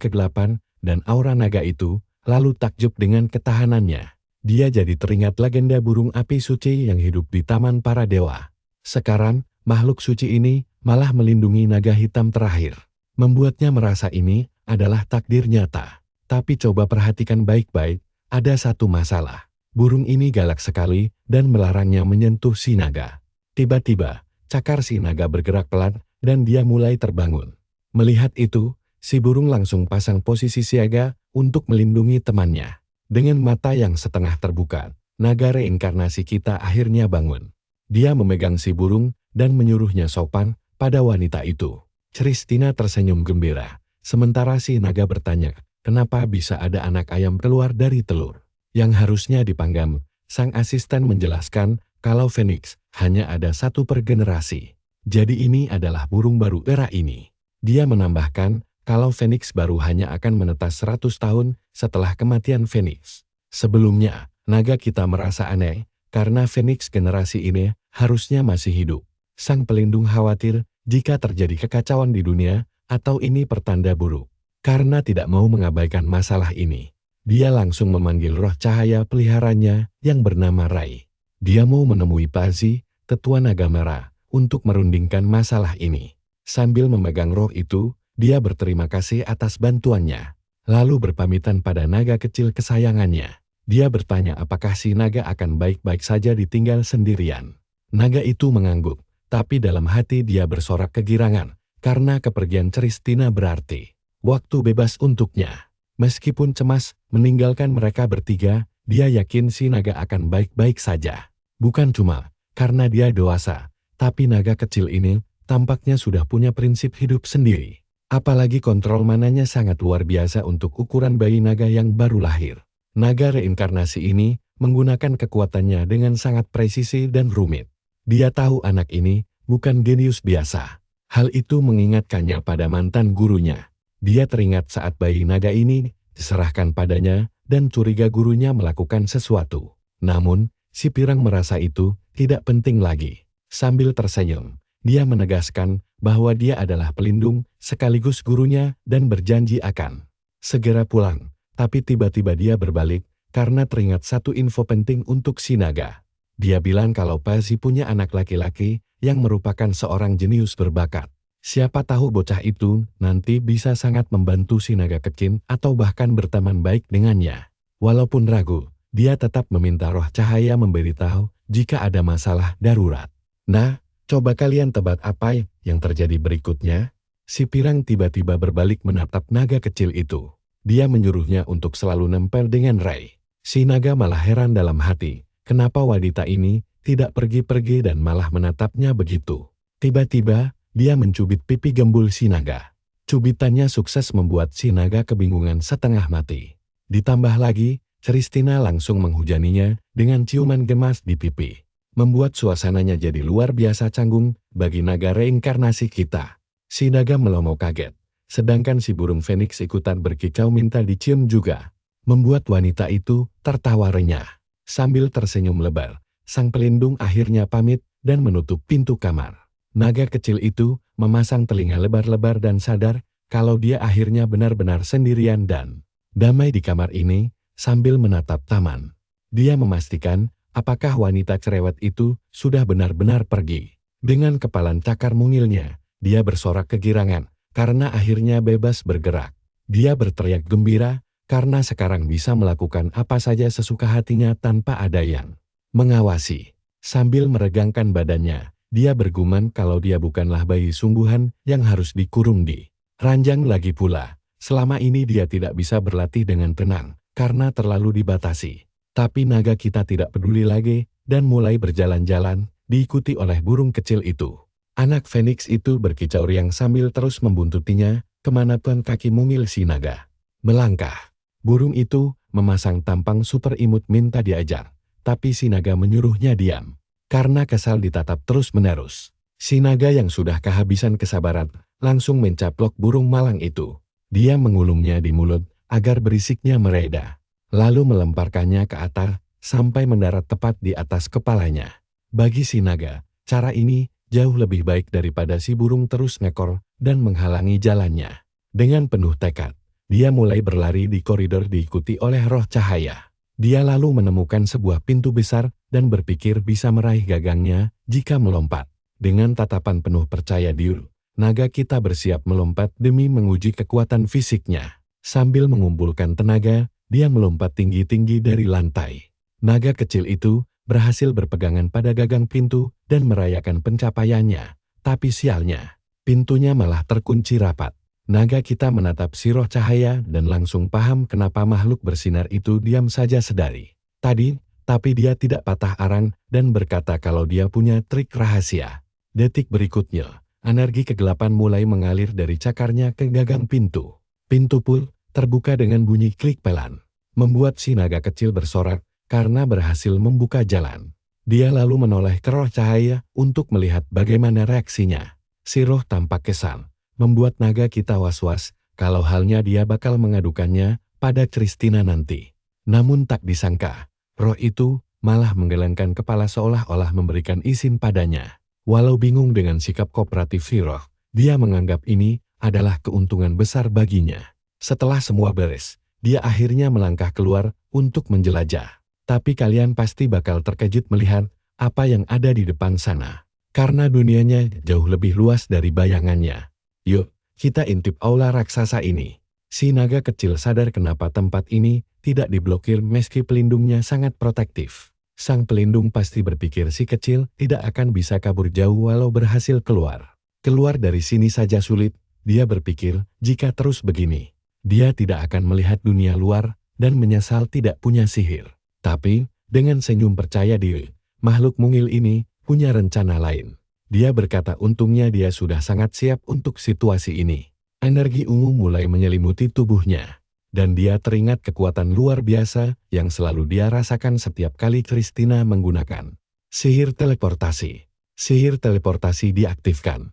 kegelapan dan aura naga itu, lalu takjub dengan ketahanannya. Dia jadi teringat legenda burung api suci yang hidup di Taman Para Dewa. Sekarang, makhluk suci ini malah melindungi naga hitam terakhir. Membuatnya merasa ini adalah takdir nyata. Tapi coba perhatikan baik-baik, ada satu masalah. Burung ini galak sekali dan melarangnya menyentuh si naga. Tiba-tiba, cakar si naga bergerak pelan dan dia mulai terbangun. Melihat itu, si burung langsung pasang posisi siaga untuk melindungi temannya. Dengan mata yang setengah terbuka, naga reinkarnasi kita akhirnya bangun. Dia memegang si burung dan menyuruhnya sopan pada wanita itu. Christina tersenyum gembira, sementara si naga bertanya, kenapa bisa ada anak ayam keluar dari telur yang harusnya dipanggang. Sang asisten menjelaskan kalau Phoenix hanya ada satu per generasi. Jadi ini adalah burung baru era ini. Dia menambahkan kalau Phoenix baru hanya akan menetas 100 tahun setelah kematian Phoenix. Sebelumnya, naga kita merasa aneh karena Phoenix generasi ini harusnya masih hidup. Sang pelindung khawatir jika terjadi kekacauan di dunia atau ini pertanda buruk. Karena tidak mau mengabaikan masalah ini, dia langsung memanggil roh cahaya peliharanya yang bernama Rai. Dia mau menemui Pazi, tetua naga merah, untuk merundingkan masalah ini. Sambil memegang roh itu, dia berterima kasih atas bantuannya. Lalu berpamitan pada naga kecil kesayangannya. Dia bertanya apakah si naga akan baik-baik saja ditinggal sendirian. Naga itu mengangguk, tapi dalam hati dia bersorak kegirangan, karena kepergian Christina berarti waktu bebas untuknya. Meskipun cemas meninggalkan mereka bertiga, dia yakin si naga akan baik-baik saja. Bukan cuma karena dia dewasa, tapi naga kecil ini tampaknya sudah punya prinsip hidup sendiri. Apalagi kontrol mananya sangat luar biasa untuk ukuran bayi naga yang baru lahir. Naga reinkarnasi ini menggunakan kekuatannya dengan sangat presisi dan rumit. Dia tahu anak ini bukan jenius biasa. Hal itu mengingatkannya pada mantan gurunya. Dia teringat saat bayi naga ini diserahkan padanya dan curiga gurunya melakukan sesuatu. Namun, si Pirang merasa itu tidak penting lagi. Sambil tersenyum, dia menegaskan bahwa dia adalah pelindung sekaligus gurunya dan berjanji akan segera pulang. Tapi tiba-tiba dia berbalik karena teringat satu info penting untuk si naga. Dia bilang kalau Pazi punya anak laki-laki yang merupakan seorang jenius berbakat. Siapa tahu bocah itu nanti bisa sangat membantu si naga kecil atau bahkan berteman baik dengannya. Walaupun ragu, dia tetap meminta roh cahaya memberitahu jika ada masalah darurat. Nah, coba kalian tebak apa yang terjadi berikutnya? Si Pirang tiba-tiba berbalik menatap naga kecil itu. Dia menyuruhnya untuk selalu nempel dengan Rai. Si naga malah heran dalam hati, kenapa wanita ini tidak pergi-pergi dan malah menatapnya begitu. Tiba-tiba, dia mencubit pipi gembul si naga. Cubitannya sukses membuat si naga kebingungan setengah mati. Ditambah lagi, Christina langsung menghujaninya dengan ciuman gemas di pipi. Membuat suasananya jadi luar biasa canggung bagi naga reinkarnasi kita. Si naga melongo kaget, sedangkan si burung Phoenix ikutan berkicau minta dicium juga. Membuat wanita itu tertawa renyah. Sambil tersenyum lebar, sang pelindung akhirnya pamit dan menutup pintu kamar. Naga kecil itu memasang telinga lebar-lebar dan sadar kalau dia akhirnya benar-benar sendirian dan damai di kamar ini sambil menatap taman. Dia memastikan apakah wanita cerewet itu sudah benar-benar pergi. Dengan kepalan cakar mungilnya, dia bersorak kegirangan karena akhirnya bebas bergerak. Dia berteriak gembira karena sekarang bisa melakukan apa saja sesuka hatinya tanpa ada yang mengawasi. Sambil meregangkan badannya, dia bergumam kalau dia bukanlah bayi sungguhan yang harus dikurung di ranjang lagi pula. Selama ini dia tidak bisa berlatih dengan tenang karena terlalu dibatasi. Tapi naga kita tidak peduli lagi dan mulai berjalan-jalan, diikuti oleh burung kecil itu. Anak Phoenix itu berkicau riang sambil terus membuntutinya kemanapun kaki mungil si naga melangkah. Burung itu memasang tampang super imut minta diajar, tapi si naga menyuruhnya diam. Karena kesal ditatap terus-menerus, si naga yang sudah kehabisan kesabaran langsung mencaplok burung malang itu. Dia mengulumnya di mulut agar berisiknya mereda, lalu melemparkannya ke atas sampai mendarat tepat di atas kepalanya. Bagi si naga, cara ini jauh lebih baik daripada si burung terus ngekor dan menghalangi jalannya. Dengan penuh tekad, dia mulai berlari di koridor diikuti oleh roh cahaya. Dia lalu menemukan sebuah pintu besar dan berpikir bisa meraih gagangnya jika melompat. Dengan tatapan penuh percaya diri, naga kita bersiap melompat demi menguji kekuatan fisiknya. Sambil mengumpulkan tenaga, dia melompat tinggi-tinggi dari lantai. Naga kecil itu berhasil berpegangan pada gagang pintu dan merayakan pencapaiannya. Tapi sialnya, pintunya malah terkunci rapat. Naga kita menatap si roh cahaya dan langsung paham kenapa makhluk bersinar itu diam saja sedari tadi, tapi dia tidak patah arang dan berkata kalau dia punya trik rahasia. Detik berikutnya, energi kegelapan mulai mengalir dari cakarnya ke gagang pintu. Pintu pun terbuka dengan bunyi klik pelan, membuat si naga kecil bersorak karena berhasil membuka jalan. Dia lalu menoleh ke roh cahaya untuk melihat bagaimana reaksinya. Si roh tampak kesal, membuat naga kita was-was kalau halnya dia bakal mengadukannya pada Christina nanti. Namun tak disangka, roh itu malah menggelengkan kepala seolah-olah memberikan izin padanya. Walau bingung dengan sikap kooperatif si roh, dia menganggap ini adalah keuntungan besar baginya. Setelah semua beres, dia akhirnya melangkah keluar untuk menjelajah. Tapi kalian pasti bakal terkejut melihat apa yang ada di depan sana. Karena dunianya jauh lebih luas dari bayangannya. Yuk, kita intip aula raksasa ini. Si naga kecil sadar kenapa tempat ini tidak diblokir meski pelindungnya sangat protektif. Sang pelindung pasti berpikir si kecil tidak akan bisa kabur jauh walau berhasil keluar. Keluar dari sini saja sulit, dia berpikir jika terus begini. Dia tidak akan melihat dunia luar dan menyesal tidak punya sihir. Tapi, dengan senyum percaya diri, makhluk mungil ini punya rencana lain. Dia berkata untungnya dia sudah sangat siap untuk situasi ini. Energi ungu mulai menyelimuti tubuhnya. Dan dia teringat kekuatan luar biasa yang selalu dia rasakan setiap kali Christina menggunakan sihir teleportasi. Sihir teleportasi diaktifkan.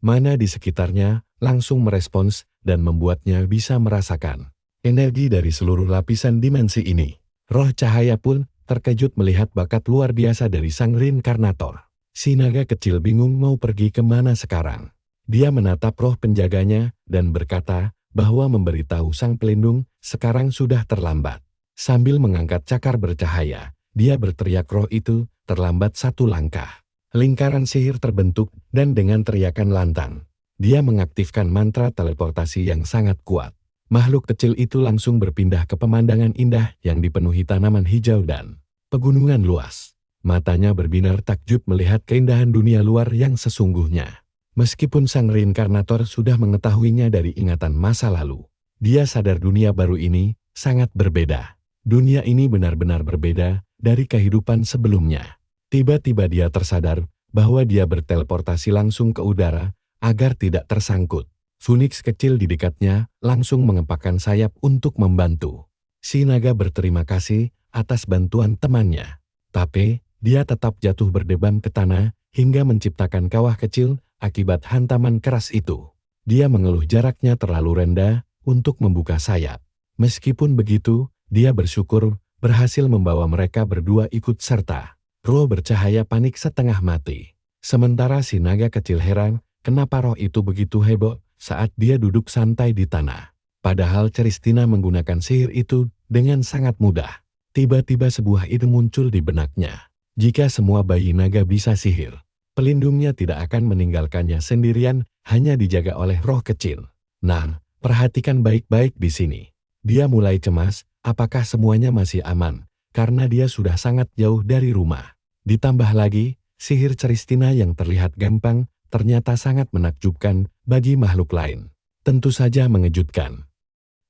Mana di sekitarnya langsung merespons dan membuatnya bisa merasakan energi dari seluruh lapisan dimensi ini. Roh cahaya pun terkejut melihat bakat luar biasa dari sang reinkarnator. Si naga kecil bingung mau pergi kemana sekarang. Dia menatap roh penjaganya dan berkata bahwa memberitahu sang pelindung sekarang sudah terlambat. Sambil mengangkat cakar bercahaya, dia berteriak roh itu terlambat satu langkah. Lingkaran sihir terbentuk dan dengan teriakan lantang, dia mengaktifkan mantra teleportasi yang sangat kuat. Makhluk kecil itu langsung berpindah ke pemandangan indah yang dipenuhi tanaman hijau dan pegunungan luas. Matanya berbinar takjub melihat keindahan dunia luar yang sesungguhnya. Meskipun sang reinkarnator sudah mengetahuinya dari ingatan masa lalu, dia sadar dunia baru ini sangat berbeda. Dunia ini benar-benar berbeda dari kehidupan sebelumnya. Tiba-tiba dia tersadar bahwa dia berteleportasi langsung ke udara agar tidak tersangkut. Phoenix kecil di dekatnya langsung mengepakkan sayap untuk membantu. Si naga berterima kasih atas bantuan temannya. Tapi, dia tetap jatuh berdeban ke tanah hingga menciptakan kawah kecil akibat hantaman keras itu. Dia mengeluh jaraknya terlalu rendah untuk membuka sayap. Meskipun begitu, dia bersyukur berhasil membawa mereka berdua ikut serta. Roh bercahaya panik setengah mati. Sementara si naga kecil heran kenapa roh itu begitu heboh saat dia duduk santai di tanah. Padahal Christina menggunakan sihir itu dengan sangat mudah. Tiba-tiba sebuah ide muncul di benaknya. Jika semua bayi naga bisa sihir, pelindungnya tidak akan meninggalkannya sendirian hanya dijaga oleh roh kecil. Nah, perhatikan baik-baik di sini. Dia mulai cemas, apakah semuanya masih aman, karena dia sudah sangat jauh dari rumah. Ditambah lagi, sihir Christina yang terlihat gampang, ternyata sangat menakjubkan bagi makhluk lain. Tentu saja mengejutkan.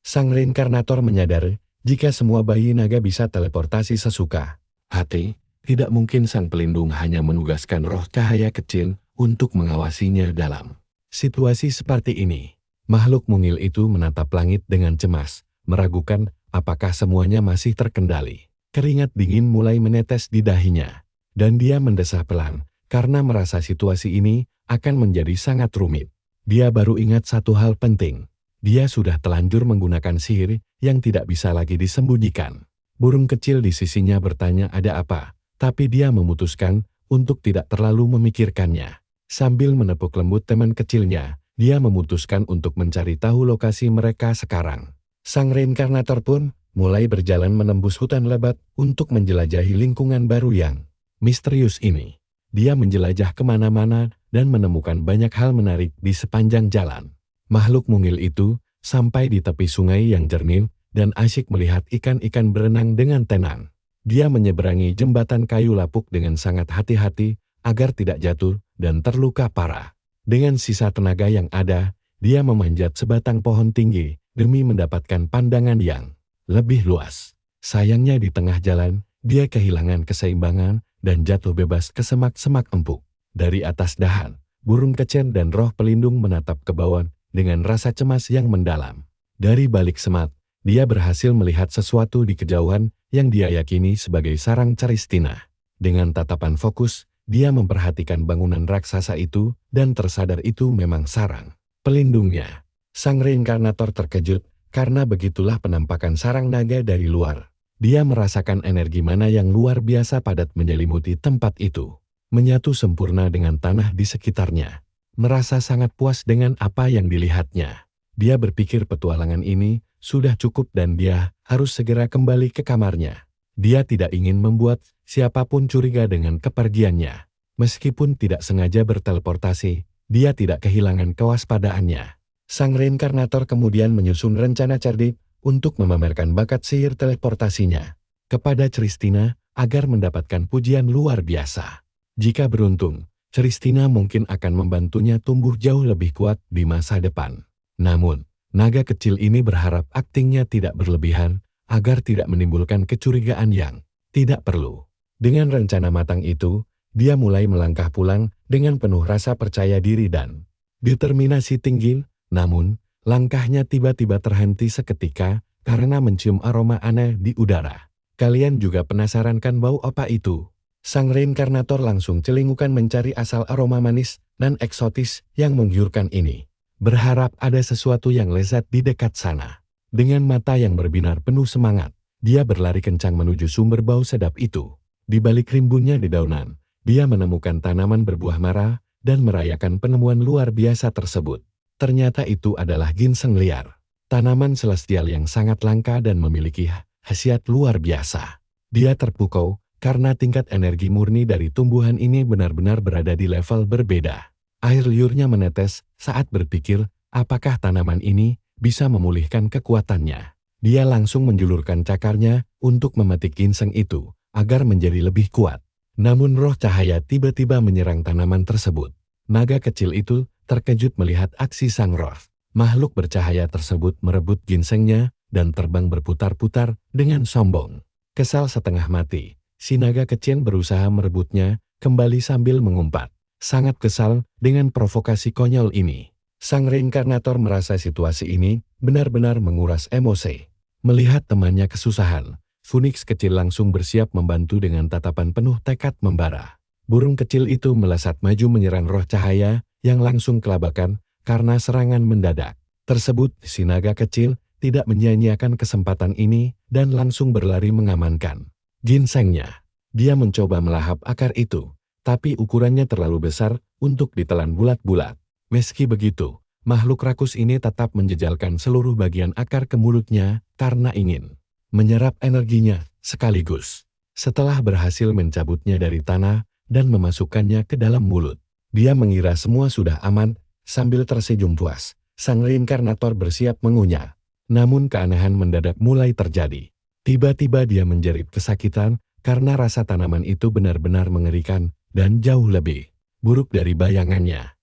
Sang reinkarnator menyadari, jika semua bayi naga bisa teleportasi sesuka hati, tidak mungkin sang pelindung hanya menugaskan roh cahaya kecil untuk mengawasinya dalam situasi seperti ini. Makhluk mungil itu menatap langit dengan cemas, meragukan apakah semuanya masih terkendali. Keringat dingin mulai menetes di dahinya, dan dia mendesah pelan, karena merasa situasi ini akan menjadi sangat rumit. Dia baru ingat satu hal penting. Dia sudah telanjur menggunakan sihir yang tidak bisa lagi disembunyikan. Burung kecil di sisinya bertanya ada apa, tapi dia memutuskan untuk tidak terlalu memikirkannya. Sambil menepuk lembut teman kecilnya, dia memutuskan untuk mencari tahu lokasi mereka sekarang. Sang reinkarnator pun mulai berjalan menembus hutan lebat untuk menjelajahi lingkungan baru yang misterius ini. Dia menjelajah kemana-mana dan menemukan banyak hal menarik di sepanjang jalan. Makhluk mungil itu sampai di tepi sungai yang jernih dan asyik melihat ikan-ikan berenang dengan tenang. Dia menyeberangi jembatan kayu lapuk dengan sangat hati-hati agar tidak jatuh dan terluka parah. Dengan sisa tenaga yang ada, dia memanjat sebatang pohon tinggi demi mendapatkan pandangan yang lebih luas. Sayangnya di tengah jalan, dia kehilangan keseimbangan dan jatuh bebas ke semak-semak empuk. Dari atas dahan, burung kecil dan roh pelindung menatap ke bawah dengan rasa cemas yang mendalam. Dari balik semak, dia berhasil melihat sesuatu di kejauhan yang dia yakini sebagai sarang Christina. Dengan tatapan fokus, dia memperhatikan bangunan raksasa itu dan tersadar itu memang sarang pelindungnya. Sang reinkarnator terkejut karena begitulah penampakan sarang naga dari luar. Dia merasakan energi mana yang luar biasa padat menyelimuti tempat itu. menyatu sempurna dengan tanah di sekitarnya. Merasa sangat puas dengan apa yang dilihatnya. Dia berpikir petualangan ini sudah cukup dan dia harus segera kembali ke kamarnya. Dia tidak ingin membuat siapapun curiga dengan kepergiannya. Meskipun tidak sengaja berteleportasi, dia tidak kehilangan kewaspadaannya. Sang reinkarnator kemudian menyusun rencana cerdik untuk memamerkan bakat sihir teleportasinya kepada Christina agar mendapatkan pujian luar biasa. Jika beruntung, Christina mungkin akan membantunya tumbuh jauh lebih kuat di masa depan. Namun, naga kecil ini berharap aktingnya tidak berlebihan agar tidak menimbulkan kecurigaan yang tidak perlu. Dengan rencana matang itu, dia mulai melangkah pulang dengan penuh rasa percaya diri dan determinasi tinggi. Namun, langkahnya tiba-tiba terhenti seketika karena mencium aroma aneh di udara. Kalian juga penasaran kan bau apa itu? Sang reinkarnator langsung celingukan mencari asal aroma manis dan eksotis yang menggiurkan ini. Berharap ada sesuatu yang lezat di dekat sana. Dengan mata yang berbinar penuh semangat, dia berlari kencang menuju sumber bau sedap itu. Di balik rimbunnya dedaunan, dia menemukan tanaman berbuah mara dan merayakan penemuan luar biasa tersebut. Ternyata itu adalah ginseng liar. Tanaman celestial yang sangat langka dan memiliki khasiat luar biasa. Dia terpukau karena tingkat energi murni dari tumbuhan ini benar-benar berada di level berbeda. Air liurnya menetes saat berpikir apakah tanaman ini bisa memulihkan kekuatannya. Dia langsung menjulurkan cakarnya untuk memetik ginseng itu agar menjadi lebih kuat. Namun roh cahaya tiba-tiba menyerang tanaman tersebut. Naga kecil itu terkejut melihat aksi sang roh. Makhluk bercahaya tersebut merebut ginsengnya dan terbang berputar-putar dengan sombong. Kesal setengah mati, si naga kecil berusaha merebutnya kembali sambil mengumpat. Sangat kesal dengan provokasi konyol ini. Sang reinkarnator merasa situasi ini benar-benar menguras emosi. Melihat temannya kesusahan, Phoenix kecil langsung bersiap membantu dengan tatapan penuh tekad membara. Burung kecil itu melesat maju menyerang roh cahaya yang langsung kelabakan karena serangan mendadak. Tersebut, si naga kecil tidak menyia-nyiakan kesempatan ini dan langsung berlari mengamankan ginsengnya. Dia mencoba melahap akar itu, tapi ukurannya terlalu besar untuk ditelan bulat-bulat. Meski begitu, makhluk rakus ini tetap menjejalkan seluruh bagian akar ke mulutnya karena ingin menyerap energinya sekaligus. Setelah berhasil mencabutnya dari tanah dan memasukkannya ke dalam mulut, dia mengira semua sudah aman. Sambil tersenyum puas, sang reinkarnator bersiap mengunyah. Namun keanehan mendadak mulai terjadi. Tiba-tiba dia menjerit kesakitan karena rasa tanaman itu benar-benar mengerikan dan jauh lebih buruk dari bayangannya.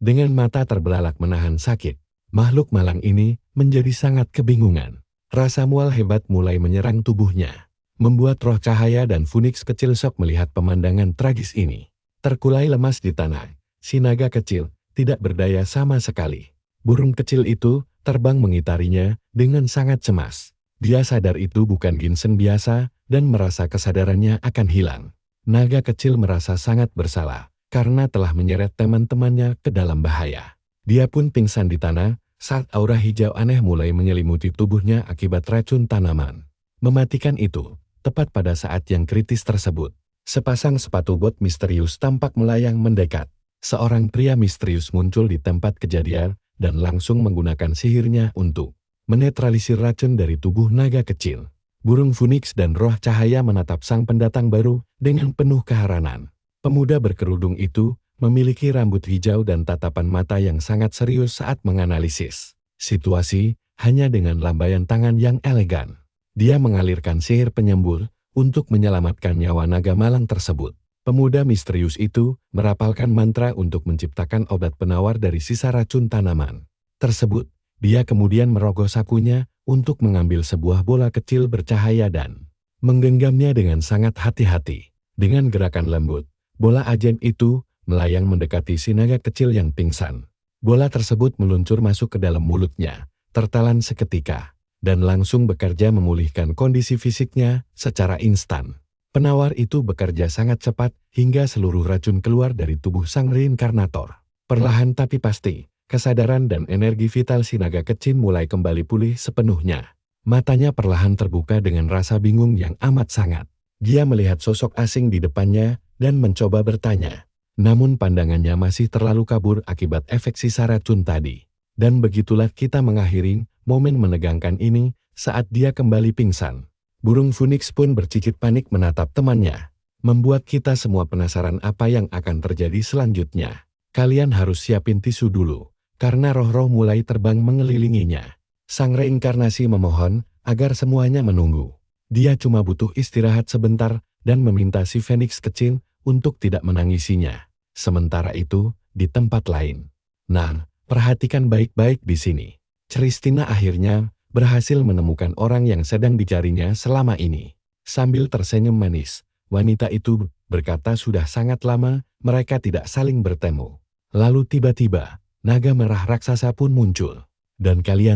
Dengan mata terbelalak menahan sakit, makhluk malang ini menjadi sangat kebingungan. Rasa mual hebat mulai menyerang tubuhnya, membuat roh cahaya dan Phoenix kecil shock melihat pemandangan tragis ini. Terkulai lemas di tanah, si naga kecil tidak berdaya sama sekali. Burung kecil itu terbang mengitarinya dengan sangat cemas. Dia sadar itu bukan ginseng biasa dan merasa kesadarannya akan hilang. Naga kecil merasa sangat bersalah karena telah menyeret teman-temannya ke dalam bahaya. Dia pun pingsan di tanah saat aura hijau aneh mulai menyelimuti tubuhnya akibat racun tanaman. Mematikan itu, tepat pada saat yang kritis tersebut, sepasang sepatu bot misterius tampak melayang mendekat. Seorang pria misterius muncul di tempat kejadian dan langsung menggunakan sihirnya untuk menetralisir racun dari tubuh naga kecil. Burung Phoenix dan roh cahaya menatap sang pendatang baru dengan penuh keheranan. Pemuda berkerudung itu memiliki rambut hijau dan tatapan mata yang sangat serius saat menganalisis situasi hanya dengan lambaian tangan yang elegan. Dia mengalirkan sihir penyembur untuk menyelamatkan nyawa naga malang tersebut. Pemuda misterius itu merapalkan mantra untuk menciptakan obat penawar dari sisa racun tanaman tersebut. Dia kemudian merogoh sakunya untuk mengambil sebuah bola kecil bercahaya dan menggenggamnya dengan sangat hati-hati. Dengan gerakan lembut, bola ajaib itu melayang mendekati si naga kecil yang pingsan. Bola tersebut meluncur masuk ke dalam mulutnya, tertelan seketika, dan langsung bekerja memulihkan kondisi fisiknya secara instan. Penawar itu bekerja sangat cepat hingga seluruh racun keluar dari tubuh sang reinkarnator. Perlahan tapi pasti, kesadaran dan energi vital si naga kecil mulai kembali pulih sepenuhnya. Matanya perlahan terbuka dengan rasa bingung yang amat sangat. Dia melihat sosok asing di depannya dan mencoba bertanya. Namun pandangannya masih terlalu kabur akibat efek sisa racun tadi. Dan begitulah kita mengakhiri momen menegangkan ini saat dia kembali pingsan. Burung Phoenix pun bercicit panik menatap temannya. Membuat kita semua penasaran apa yang akan terjadi selanjutnya. Kalian harus siapin tisu dulu, karena roh-roh mulai terbang mengelilinginya. Sang reinkarnasi memohon agar semuanya menunggu. Dia cuma butuh istirahat sebentar dan meminta si Phoenix kecil untuk tidak menangisinya. Sementara itu, di tempat lain. Nah, perhatikan baik-baik di sini. Christina akhirnya berhasil menemukan orang yang sedang dicarinya selama ini. Sambil tersenyum manis, wanita itu berkata sudah sangat lama mereka tidak saling bertemu. Lalu tiba-tiba, naga merah raksasa pun muncul. Dan kalian